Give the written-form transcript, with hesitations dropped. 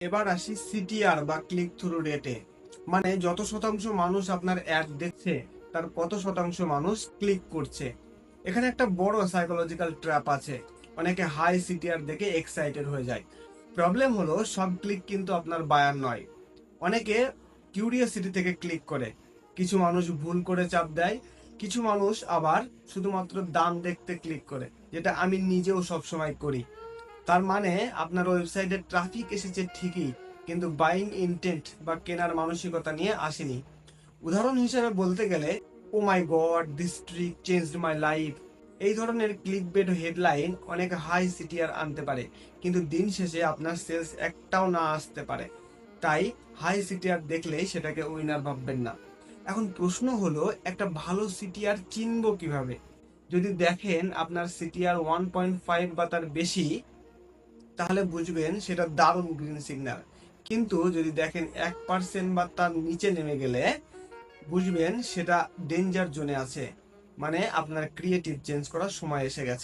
এবার আসি সিটিআর বা ক্লিক থ্রু রেটে। মানে যত শতাংশ মানুষ আপনার অ্যাড দেখছে তার কত শতাংশ মানুষ ক্লিক করছে। এখানে একটা বড় সাইকোলজিক্যাল ট্র্যাপ আছে। অনেকে হাই সিটিআর দেখে এক্সাইটেড হয়ে যায়। প্রবলেম হলো সব ক্লিক কিন্তু আপনার বায়ার নয়। অনেকে কিউরিওসিটি থেকে ক্লিক করে, কিছু মানুষ ভুল করে চাপ দেয়, কিছু মানুষ আবার শুধুমাত্র দাম দেখতে ক্লিক করে, যেটা আমি নিজেও সবসময় করি। তার মানে আপনার ওয়েবসাইটে ট্রাফিক এসেছে ঠিকই, কিন্তু বাইং ইনটেন্ট বা কেনার মানসিকতা নিয়ে আসেনি। উদাহরণ হিসেবে বলতে গেলে, oh my God this trick changed my life, এই ধরনের ক্লিক বেড হেডলাইন অনেক হাই সিটিআর আনতে পারে, কিন্তু দিন শেষে আপনার সেলস একটাও না আসতে পারে। তাই হাই সিটিআর দেখলেই সেটাকে উইনার ভাববেন না। এখন প্রশ্ন হলো, একটা ভালো সিটিআর চিনবো কিভাবে? যদি দেখেন আপনার সিটিআর 1.5 বা তার বেশি, তাহলে বুঝবেন সেটা দারুণ গ্রিন সিগন্যাল। কিন্তু যদি দেখেন 1% বা তার নিচে নেমে গেলে বুঝবেন সেটা ডেঞ্জার জোনে আছে। মানে আপনার ক্রিয়েটিভ চেঞ্জ করার সময় এসে গেছে।